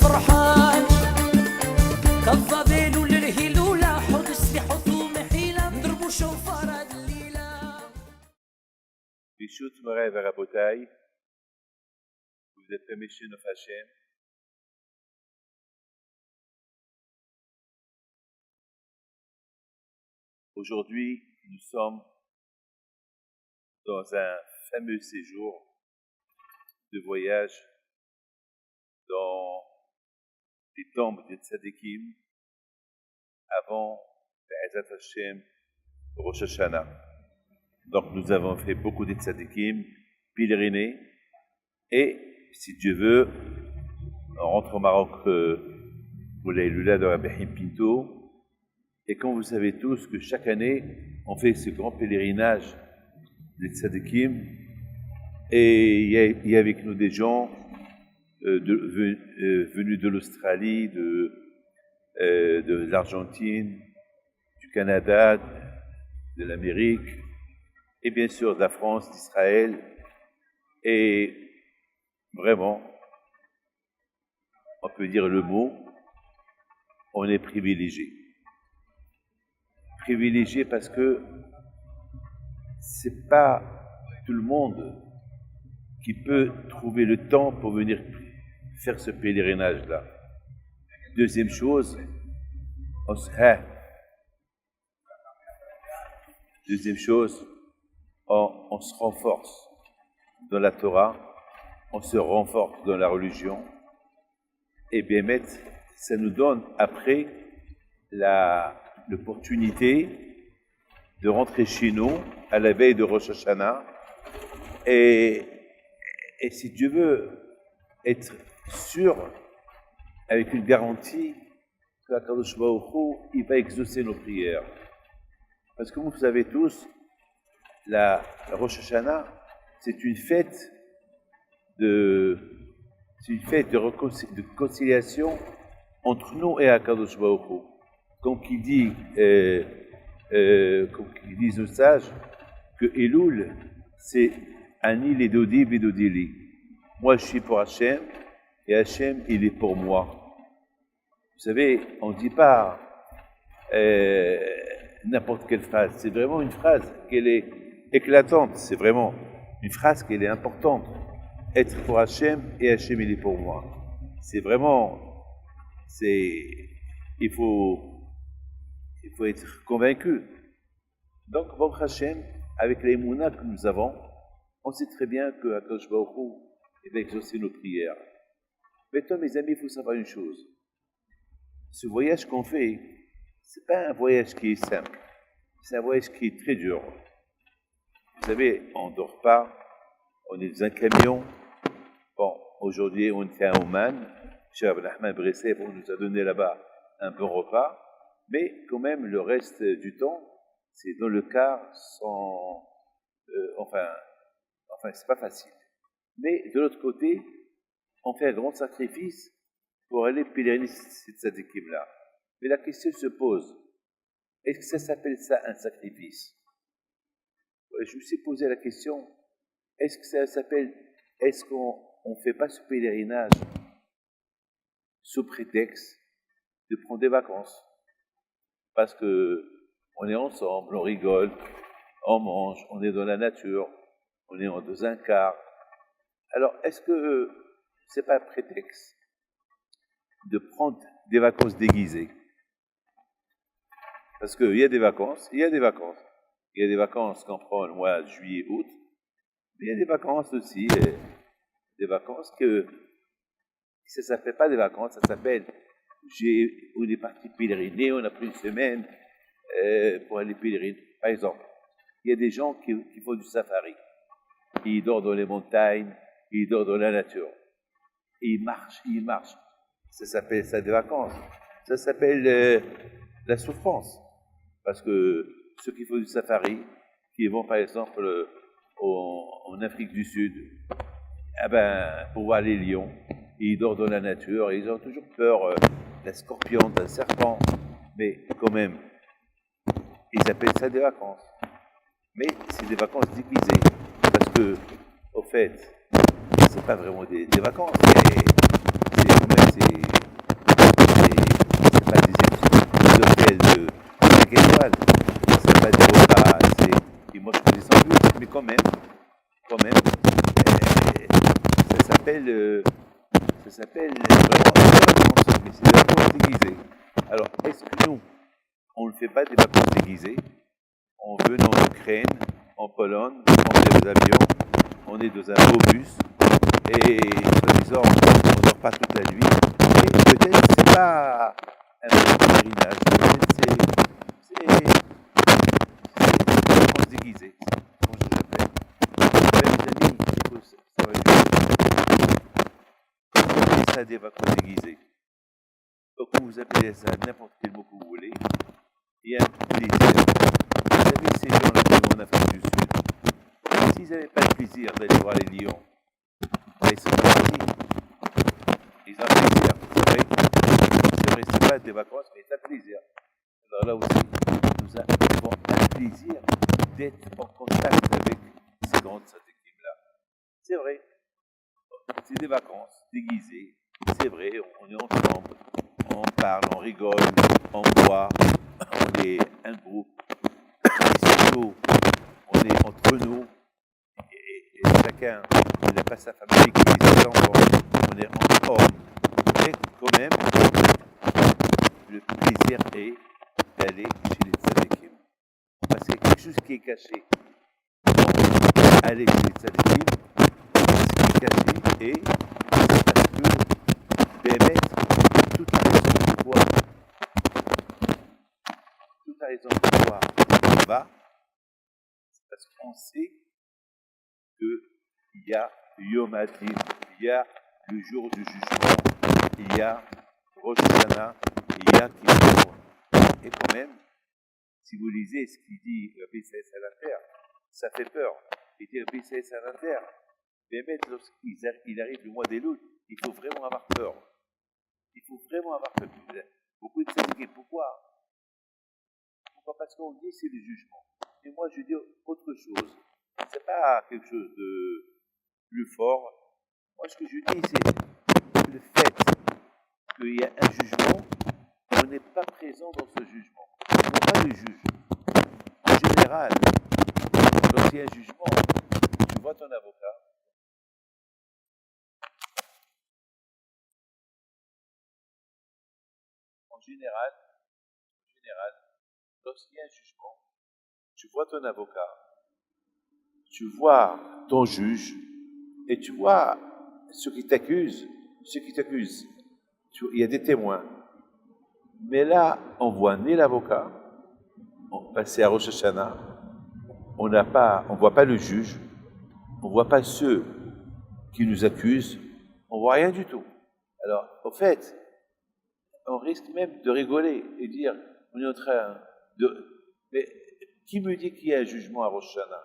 فرحان كالظبيل للهلولة حط سلاح حطوم حيلة نضربوا شوفار الليلة. Bishut Moreh Verabotai, vous êtes permis chez nos Hachem. Aujourd'hui, nous sommes dans un fameux séjour de voyage dans les tombes des Tzadikim avant Be'ezat Hashem Rosh Hashanah. Donc nous avons fait beaucoup de Tzadikim, pèlerinés, et si Dieu veut, on rentre au Maroc pour la Lula de Rabbi Haim Pinto. Et comme vous savez tous que chaque année, on fait ce grand pèlerinage des Tzadikim, et il y a avec nous des gens venus de l'Australie, de l'Argentine, du Canada, de l'Amérique, et bien sûr de la France, d'Israël. Et vraiment, on peut dire le mot, on est privilégié. Privilégié parce que c'est pas tout le monde qui peut trouver le temps pour venir faire ce pèlerinage-là. Deuxième chose, on se renforce dans la Torah, on se renforce dans la religion, et bien ça nous donne après l'opportunité de rentrer chez nous à la veille de Rosh Hashanah, et si Dieu veut être sûr, avec une garantie, que Akadosh Baruch Hu, il va exaucer nos prières. Parce que vous savez tous, la Rosh Hashanah, c'est une fête de conciliation entre nous et Akadosh Baruch Hu. Comme qui disent nos sages, que Elul, c'est Ani les Dodi Bedodili. Moi, je suis pour Hachem, et Hachem, il est pour moi. Vous savez, on ne dit pas n'importe quelle phrase. C'est vraiment une phrase qu'elle est éclatante. C'est vraiment une phrase qu'elle est importante. Être pour Hachem, et Hachem, il est pour moi. C'est vraiment... Il faut être convaincu. Donc, Baruch Hashem, avec les Mouna que nous avons, on sait très bien que Akadosh Baruch Hu va exaucer nos prières. Maintenant, mes amis, il faut savoir une chose. Ce voyage qu'on fait, c'est pas un voyage qui est simple. C'est un voyage qui est très dur. Vous savez, on ne dort pas, on est dans un camion. Bon, aujourd'hui, on était à Oman. Cheikh Abdel Ahmed Bressef, on nous a donné là-bas un bon repas. Mais quand même, le reste du temps, c'est dans le car sans... Enfin, c'est pas facile. Mais de l'autre côté, on fait un grand sacrifice pour aller pèleriner cette tzadikim-là. Mais la question se pose, est-ce que ça s'appelle ça un sacrifice? Je me suis posé la question, est-ce que ça s'appelle, est-ce qu'on ne fait pas ce pèlerinage sous prétexte de prendre des vacances? Parce que on est ensemble, on rigole, on mange, on est dans la nature, on est dans un car. Alors, est-ce que c'est pas un prétexte de prendre des vacances déguisées? Parce qu'il y a des vacances, il y a des vacances. Il y a des vacances qu'on prend le mois de juillet, août, mais il y a des vacances aussi, des vacances que ça ne s'appelle pas des vacances, ça s'appelle on est parti pèleriner, on a pris une semaine pour aller pèleriner. Par exemple, il y a des gens qui font du safari. Ils dorment dans les montagnes, ils dorment dans la nature. Ils marchent. Ça s'appelle ça des vacances. Ça s'appelle la souffrance. Parce que ceux qui font du safari, qui vont par exemple en Afrique du Sud, pour voir les lions, ils dorment dans la nature, et ils ont toujours peur d'un scorpion, d'un serpent, mais quand même, ils appellent ça des vacances. Mais c'est des vacances déguisées, parce que, au fait, c'est pas vraiment des vacances, c'est quand même c'est pas des hôtels de 5 étoiles, c'est pas des repas, et moi je fais des sandwichs, mais quand même, ça s'appelle vraiment des vacances, mais c'est des vacances déguisées. Alors, est-ce que nous, on ne fait pas des vacances déguisées? On veut en Ukraine, en Pologne, on est aux avions, on est dans un beau bus, et soi-disant, on ne dort pas toute la nuit. Et peut-être c'est pas un pèlerinage, peut-être c'est des vacances déguisées, c'est comme je l'appelle. Mes amis, il faut savoir une chose. Quand on appelle ça des vacances déguisées, donc vous appelez ça n'importe quel mot que vous voulez, il y a un plaisir. Vous savez, ces gens-là qui vont en Afrique du Sud, s'ils n'avaient pas le plaisir d'aller voir les lions, ils sont partis. Ils ont plaisir, c'est vrai. C'est vrai, c'est pas des vacances, mais c'est un plaisir. Alors là aussi, nous avons un plaisir d'être en contact avec ces grandes équipes-là. C'est vrai. C'est des vacances déguisées. C'est vrai, on est ensemble. On parle, on rigole, on boit. On est un groupe. Et surtout, on est entre nous. Et chacun, il n'a pas sa famille qui est ses enfants. On est entre hommes. Mais quand même, le plaisir est d'aller chez les tzadikim. Parce qu'il y a quelque chose qui est caché. Aller chez les tzadikim, ce qui est caché, et c'est parce que Bémet, toute la raison pourquoi, on va, c'est parce qu'on sait qu'il y a Yom Hadin, il y a le jour du jugement, il y a Rosh Hashanah, il y a Kippour. Et quand même, si vous lisez ce qu'il dit Rabbi Israël Salanter, ça fait peur. Il dit Rabbi Israël Salanter, mais lorsqu'il arrive le mois d'Elul, il faut vraiment avoir peur. Il faut vraiment avoir peur. Beaucoup de s'inquiètent. Pourquoi? Parce qu'on dit c'est le jugement. Et moi je dis autre chose. C'est pas quelque chose de plus fort. Moi ce que je dis c'est le fait qu'il y a un jugement, on n'est pas présent dans ce jugement. On n'est pas le juge. En général, lorsqu'il y a un jugement, tu vois ton avocat. En général, lorsqu'il y a un jugement, tu vois ton avocat, tu vois ton juge, et tu vois ceux qui t'accusent. Il y a des témoins. Mais là, on voit ni l'avocat, on passe à Rosh Hashanah, on ne voit pas le juge, on ne voit pas ceux qui nous accusent, on ne voit rien du tout. Alors, au fait, on risque même de rigoler et dire, on est en train de... Mais qui me dit qu'il y a un jugement à Rosh Hashanah?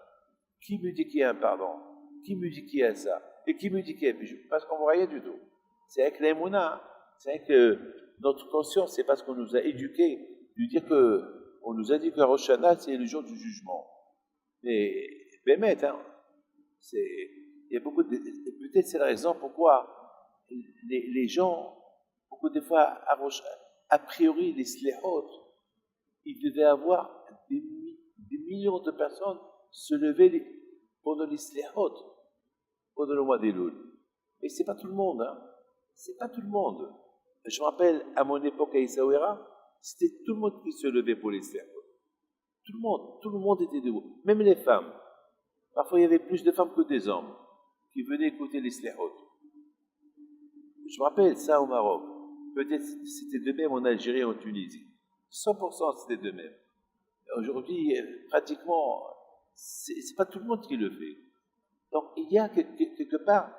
Qui me dit qu'il y a un pardon? Qui me dit qu'il y a ça? Et qui me dit qu'il y a un jugement? Parce qu'on ne voit rien du tout. C'est avec l'Emouna, c'est avec notre conscience, c'est parce qu'on nous a éduqués, de dire on nous a dit que Rosh Hashanah, c'est le jour du jugement. Mais, Bémet, hein, il y a beaucoup de... Peut-être c'est la raison pourquoi les gens, beaucoup de fois, a priori, les sléhot, il devait avoir des millions de personnes se lever pendant les sléhot, pendant le mois d'Elul. Mais c'est pas tout le monde, hein. C'est pas tout le monde. Je me rappelle, à mon époque à Essaouira, c'était tout le monde qui se levait pour les sléhot. Tout le monde était debout. Même les femmes. Parfois, il y avait plus de femmes que des hommes qui venaient écouter les sléhot. Je me rappelle ça au Maroc. Peut-être c'était de même en Algérie et en Tunisie. 100% c'était de même. Aujourd'hui, pratiquement, c'est pas tout le monde qui le fait. Donc, il y a quelque part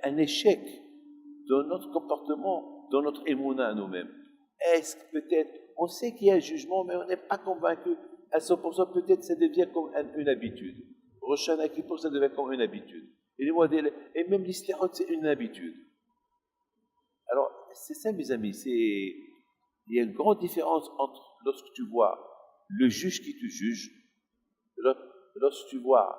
un échec dans notre comportement, dans notre émouna à nous-mêmes. Est-ce que peut-être, on sait qu'il y a un jugement, mais on n'est pas convaincu à 100%, peut-être ça devient comme une habitude. Rosh Hashanah Kippour, ça devient comme une habitude. Et même l'islam, c'est une habitude. Alors, c'est ça, mes amis, il y a une grande différence entre lorsque tu vois le juge qui te juge, lorsque tu vois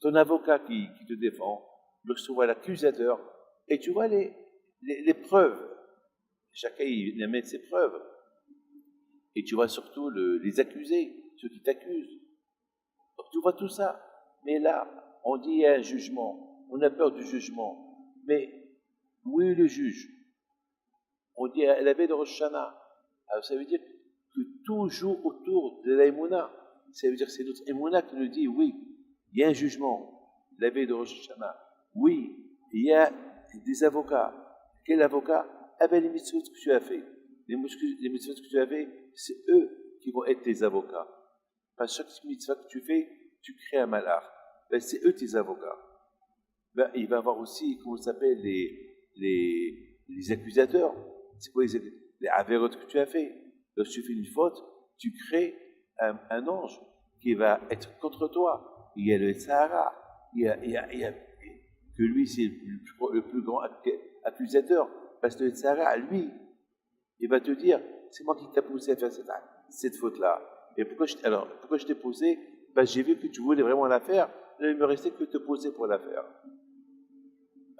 ton avocat qui te défend, lorsque tu vois l'accusateur, et tu vois les preuves. Chacun il amène ses preuves. Et tu vois surtout les accusés, ceux qui t'accusent. Donc tu vois tout ça. Mais là, on dit il y a un jugement. On a peur du jugement. Mais où est le juge? On dit à la baie de Rosh Hashanah. Alors ça veut dire que toujours autour de l'aïmouna, ça veut dire que c'est notre aïmouna qui nous dit oui, il y a un jugement. La baie de Rosh Hashanah. Oui, il y a des avocats. Quel avocat? Ah ben les mitzvot que tu as fait. Les mitzvot que tu as fait, c'est eux qui vont être tes avocats. Parce que chaque mitzvah que tu fais, tu crées un malheur. Ben, c'est eux tes avocats. Ben, il va y avoir aussi, comment ça s'appelle, les accusateurs. C'est quoi les avérotes que tu as fait? Lorsque tu fais une faute, tu crées un ange qui va être contre toi. Il y a le Sahara. Il y a que lui, c'est le plus grand accusateur. Parce que le Sahara, lui, il va te dire, c'est moi qui t'ai poussé à faire cette faute-là. Et pourquoi je t'ai poussé? Parce que j'ai vu que tu voulais vraiment la faire. Il ne me restait que te poser pour la faire.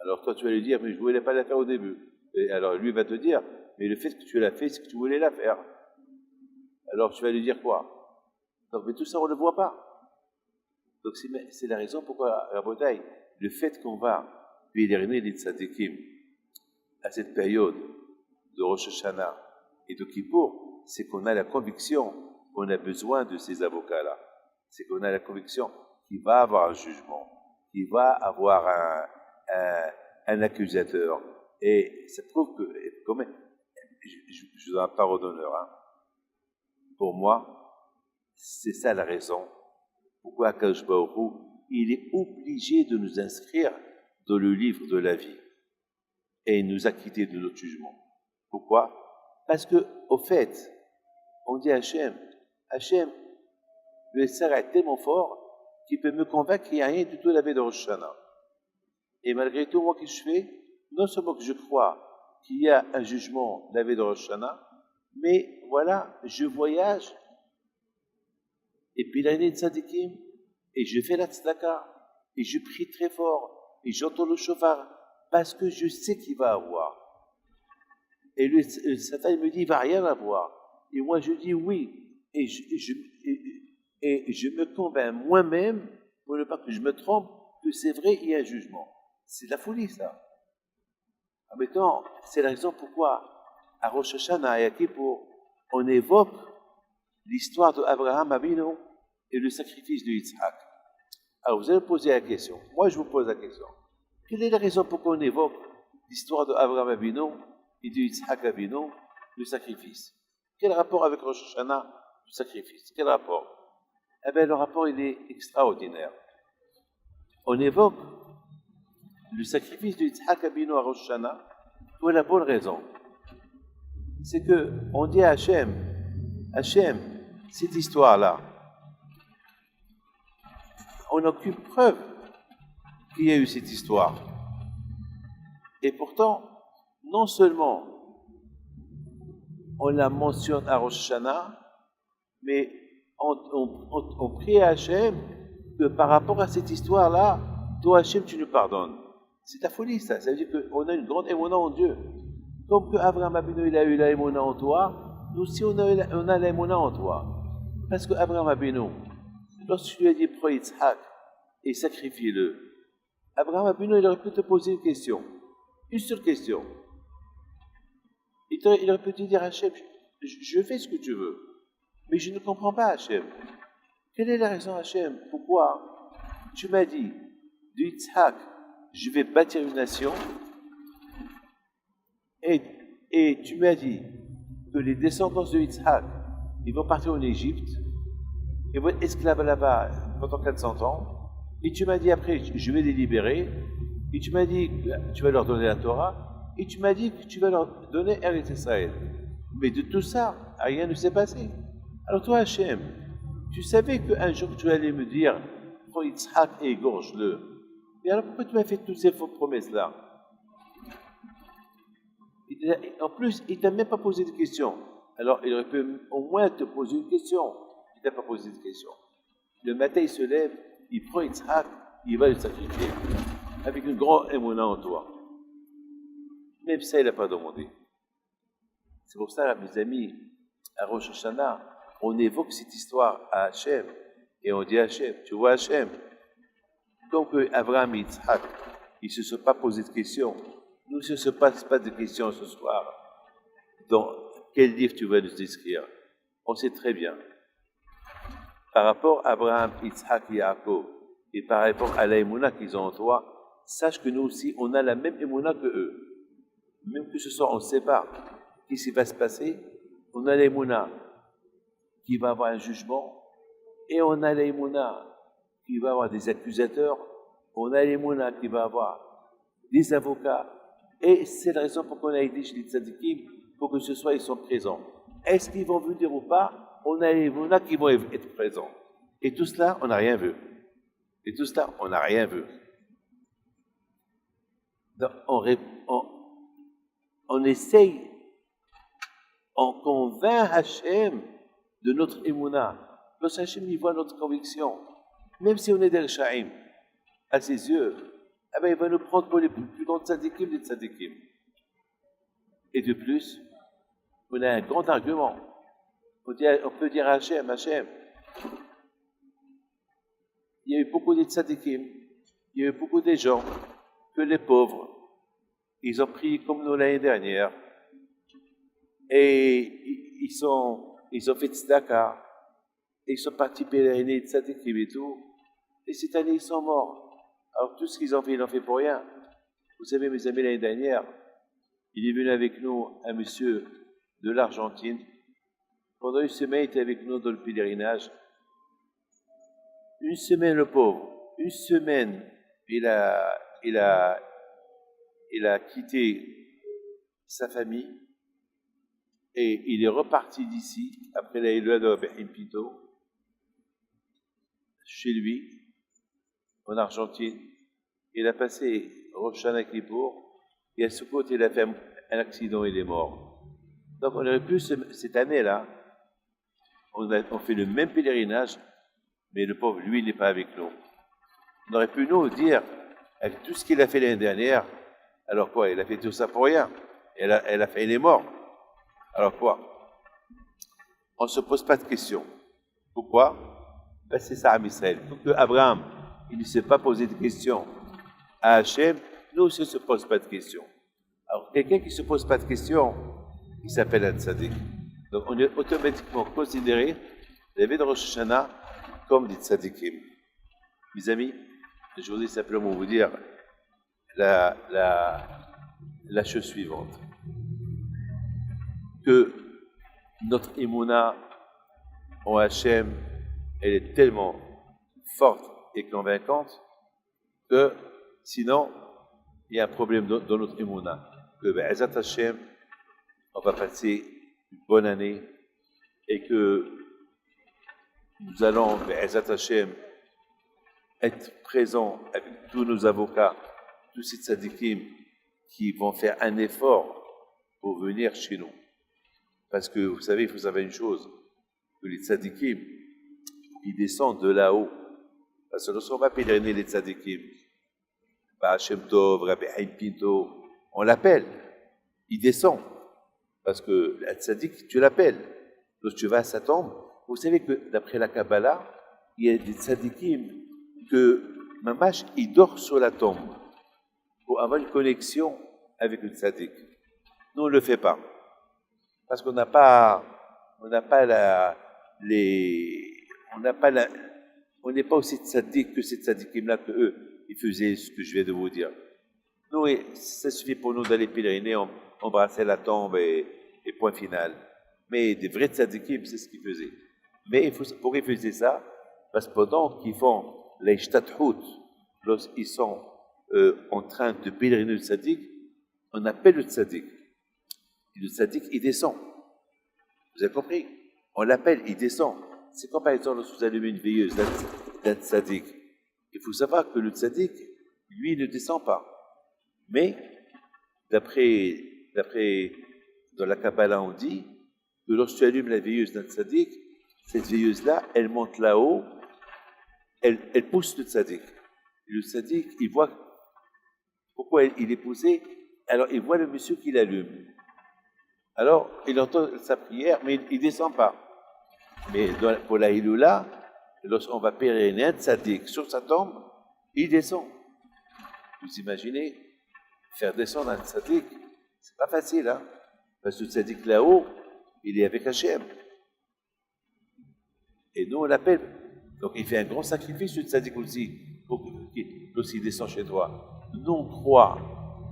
Alors toi, tu vas lui dire, mais je ne voulais pas la faire au début. Et alors lui va te dire, mais le fait que tu l'as fait, c'est que tu voulais la faire. Alors tu vas lui dire quoi? Donc, mais tout ça, on ne le voit pas. Donc c'est la raison pourquoi, à Botaï, le fait qu'on va pèleriner les tzadikim à cette période de Rosh Hashanah et de Kippour, c'est qu'on a la conviction qu'on a besoin de ces avocats-là. C'est qu'on a la conviction qu'il va avoir un jugement, qu'il va avoir un accusateur. Et ça prouve que, quand même, je donne un parole d'honneur. Hein. Pour moi, c'est ça la raison pourquoi Akadosh Baruch Hu, il est obligé de nous inscrire dans le livre de la vie et nous acquitter de notre jugement. Pourquoi? Parce que, au fait, on dit à Hachem, le Sahara est tellement fort qu'il peut me convaincre qu'il n'y a rien du tout la veille de Rosh Hashanah. Et malgré tout, moi, qu'est-ce que je fais? Non seulement que je crois qu'il y a un jugement la veille de Rosh Hashanah, mais voilà, je voyage, et puis l'année de Tzadikim, et je fais la tzedaka, et je prie très fort, et j'entends le shofar, parce que je sais qu'il va avoir. Et le Satan me dit, il ne va rien avoir. Et moi, je dis oui. Et je me convainc moi-même, pour ne pas que je me trompe, que c'est vrai, il y a un jugement. C'est de la folie, ça. En même temps, c'est la raison pourquoi, à Rosh Hashanah et à Kippour, on évoque l'histoire d'Abraham Avinu et le sacrifice de Yitzhak. Alors, vous allez me poser la question. Moi, je vous pose la question. Quelle est la raison pour qu'on évoque l'histoire d'Abraham Avinu et de Yitzhak Avinu, le sacrifice? Quel rapport avec Rosh Hashanah, le sacrifice? Quel rapport? Eh bien, le rapport, il est extraordinaire. On évoque le sacrifice de Yitzhak Avinu à Rosh Hashanah pour la bonne raison. C'est que on dit à Hachem, cette histoire-là, on n'a aucune preuve qu'il y a eu cette histoire. Et pourtant, non seulement on la mentionne à Rosh Hashanah, mais on prie à Hachem que par rapport à cette histoire-là, toi Hachem, tu nous pardonnes. C'est la folie, ça. Ça veut dire qu'on a une grande émouna en Dieu. Comme que Abraham Abinu, il a eu la émouna en toi, nous aussi on a la émouna en toi. Parce que Abraham Abinu, lorsque tu lui as dit prends Yitzhak et sacrifie-le, Abraham Abinu, il aurait pu te poser une question. Une seule question. Il aurait pu te dire, Hachem, je fais ce que tu veux, mais je ne comprends pas, Hachem. Quelle est la raison, Hachem? Pourquoi tu m'as dit, de Yitzhak, je vais bâtir une nation, et tu m'as dit que les descendants de Yitzhak, ils vont partir en Égypte, ils vont être esclaves là-bas pendant 400 ans, et tu m'as dit après, je vais les libérer, et tu m'as dit que tu vas leur donner la Torah, et tu m'as dit que tu vas leur donner Eretz Israël. Mais de tout ça, rien ne s'est passé. Alors toi, Hachem, tu savais qu'un jour tu allais me dire, prends Yitzhak et égorge-le. Mais alors pourquoi tu m'as fait toutes ces fausses promesses-là? En plus, il ne t'a même pas posé de question. Alors, il aurait pu au moins te poser une question. Il ne t'a pas posé de question. Le matin, il se lève, il prend Yitzhak il va le sacrifier. Avec une grande émouna en toi. Même ça, il n'a pas demandé. C'est pour ça, mes amis, à Rosh Hashanah, on évoque cette histoire à Hachem. Et on dit à Hachem, tu vois Hachem, donc Abraham et Yitzhak, ils ne se sont pas posé de questions. Nous, ne se passe pas de questions ce soir. Dans quel livre tu vas nous écrire? On sait très bien. Par rapport à Abraham, Yitzhak et Yaakov, et par rapport à la émouna qu'ils ont en toi, sache que nous aussi, on a la même émouna que eux. Même que ce soit on se sépare, qu'est-ce qui va se passer? On a l'émouna qui va avoir un jugement, et on a l'émouna qui va avoir des accusateurs, on a l'émouna qui va avoir des avocats, et c'est la raison pour qu'on a aidé chez les tzadikim, pour que ce soit ils sont présents. Est-ce qu'ils vont venir ou pas? On a l'émouna qui vont être présents. Et tout cela, on n'a rien vu. Et tout cela, on n'a rien vu. Donc, on essaye, on convainc Hachem de notre émouna. Lorsque Hachem y voit notre conviction, même si on est des Rechaim, à ses yeux, eh bien, il va nous prendre pour les plus grands tzadikim des tzadikim. Et de plus, on a un grand argument. On peut dire à Hachem, Hachem, il y a eu beaucoup de tzadikim, il y a eu beaucoup de gens que les pauvres, ils ont pris comme nous l'année dernière, et ils ont fait tzedaka, et ils sont partis pèleriner tzadikim et tout, et cette année ils sont morts. Alors tout ce qu'ils ont fait, ils l'ont fait pour rien. Vous savez, mes amis, l'année dernière, il est venu avec nous un monsieur de l'Argentine. Pendant une semaine, il était avec nous dans le pèlerinage. Une semaine, le pauvre. Une semaine, il a quitté sa famille et il est reparti d'ici, après la Eloua de Behim Pito, chez lui, en Argentine. Il a passé Rosh Hashanah Kippour et à ce côté, il a fait un accident et il est mort. Donc, on aurait pu, cette année-là, on fait le même pèlerinage, mais le pauvre, lui, il n'est pas avec nous. On aurait pu nous dire, avec tout ce qu'il a fait l'année dernière, alors quoi, il a fait tout ça pour rien. Il est mort. Alors quoi? On ne se pose pas de questions. Pourquoi? Ben, c'est ça, Am Israël. Donc, Abraham, il ne s'est pas posé de questions à Hachem, nous aussi, on ne se pose pas de questions. Alors, quelqu'un qui ne se pose pas de questions, il s'appelle un tzaddik. Donc, on est automatiquement considéré, les veilles de Rosh Hashanah, comme des tzaddikim. Mes amis, je voudrais simplement vous dire la chose suivante. Que notre émouna en Hachem, elle est tellement forte et convaincante que sinon, il y a un problème dans notre émouna. Que Be'ezat Hachem, on va passer une bonne année et que nous allons, Be'ezat Hachem, être présents avec tous nos avocats, tous ces tzadikim qui vont faire un effort pour venir chez nous. Parce que, vous savez, il faut savoir une chose, que les tzadikim, ils descendent de là-haut. Parce que lorsqu'on va pèleriner les tzadikim, Hachem Tov, Rabbi Haïm Pinto, on l'appelle, il descend. Parce que le tzadik, tu l'appelles. Lorsque tu vas à sa tombe, vous savez que d'après la Kabbalah, il y a des tzadikim que Mamash, il dort sur la tombe pour avoir une connexion avec le tzadik. Nous, on ne le fait pas. Parce qu'on n'a pas on n'est pas aussi tzaddik que ces tzadikim-là que eux, ils faisaient ce que je viens de vous dire. Nous, ça suffit pour nous d'aller pèleriner, embrasser la tombe et point final. Mais des vrais tzadikim, c'est ce qu'ils faisaient. Mais pour qu'ils faisaient ça, parce que pendant qu'ils font les shtathout, lorsqu'ils sont en train de pèleriner le tzaddik, on appelle le tzaddik. Et le tzaddik, il descend. Vous avez compris? On l'appelle, il descend. C'est comme par exemple lorsque vous allumez une veilleuse d'un tzaddik. Il faut savoir que le tzaddik, lui, ne descend pas. Mais, dans la Kabbalah, on dit que lorsque tu allumes la veilleuse d'un tzaddik, cette veilleuse-là, elle monte là-haut, elle pousse le tzaddik. Le sadique, il voit pourquoi il est poussé, alors il voit le monsieur qui l'allume. Alors, il entend sa prière, mais il ne descend pas. Mais pour la Iloula, lorsqu'on va périner un sadique sur sa tombe, il descend. Vous imaginez, faire descendre un sadique, c'est pas facile, hein? Parce que le sadique là-haut, il est avec Hachem. Et nous, on l'appelle. Donc, il fait un grand sacrifice, le sadique aussi, lorsqu'il descend chez toi. Nous, on croit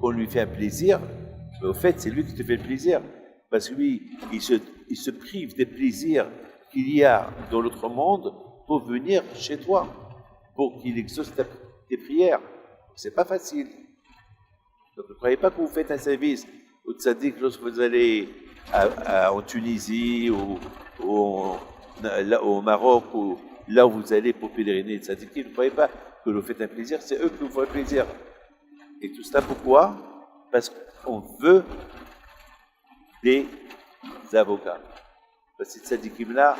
qu'on lui fait un plaisir, mais au fait, c'est lui qui te fait le plaisir. Parce que lui, il se prive des plaisirs qu'il y a dans l'autre monde pour venir chez toi, pour qu'il exauce tes prières. C'est pas facile. Donc, ne croyez pas que vous faites un service au tzaddik lorsque vous allez en Tunisie ou au Maroc ou là où vous allez pour pèleriner le tzaddik. Ne croyez pas que vous faites un plaisir, c'est eux qui vous font un plaisir. Et tout cela pourquoi? Parce qu'on veut des avocats. Parce que ces tzaddikim-là,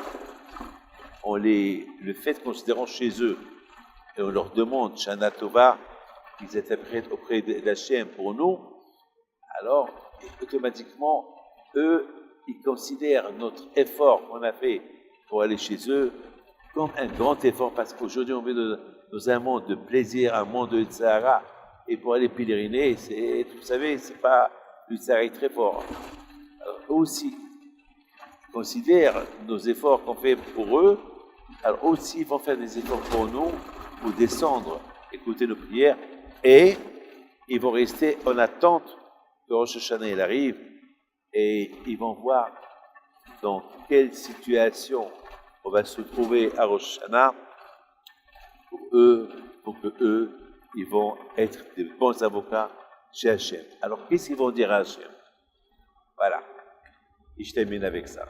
on le fait considérant chez eux et on leur demande, Shana Tova, qu'ils interprètent auprès d'Hachem pour nous, alors automatiquement, eux, ils considèrent notre effort qu'on a fait pour aller chez eux comme un grand effort, parce qu'aujourd'hui, on vit dans un monde de plaisir, un monde de Sahara, et pour aller pèleriner, vous savez, c'est pas, le Sahara est très fort. Alors, eux aussi, ils considèrent nos efforts qu'on fait pour eux, alors aussi, ils vont faire des efforts pour nous, pour descendre, écouter nos prières, et ils vont rester en attente que Rosh Hashanah il arrive, et ils vont voir dans quelle situation on va se trouver à Rosh Hashanah pour que eux, ils vont être des bons avocats chez Hachem. Alors, qu'est-ce qu'ils vont dire à Hachem? Voilà. Et je termine avec ça.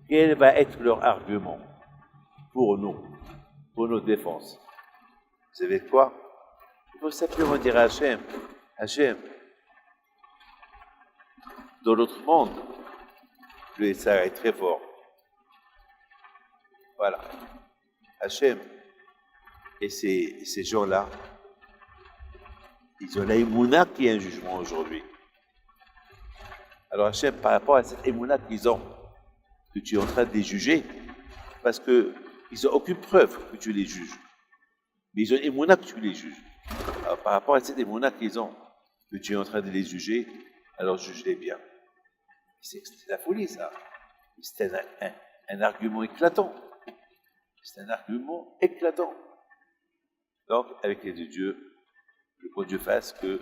Quel va être leur argument pour nous, pour nos défenses? Vous savez quoi? Il faut simplement dire à Hachem, Hachem, dans l'autre monde, le Sahara est très fort. Voilà. Hachem, et ces gens-là, ils ont la émouna qui est un jugement aujourd'hui. Alors Hachem, par rapport à cette émouna qu'ils ont, que tu es en train de les juger, parce qu'ils n'ont aucune preuve que tu les juges, mais ils ont une émouna que tu les juges. Alors, par rapport à cette émouna qu'ils ont, que tu es en train de les juger, alors juge-les bien. C'est la folie, ça. C'est un argument éclatant. C'est un argument éclatant. Donc, avec les deux dieux, le bon Dieu fasse que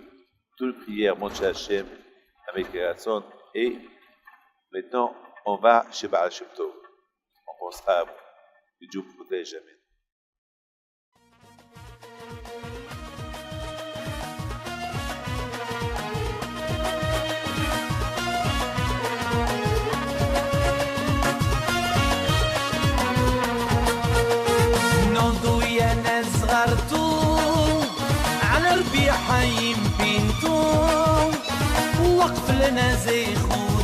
toute prière monte chez Hachem avec les rassons. Et maintenant, on va chez Baal Shem Tov. On pensera à vous. Que Dieu vous protège jamais. على ربيع حيم بنتو وقف لنا زي خو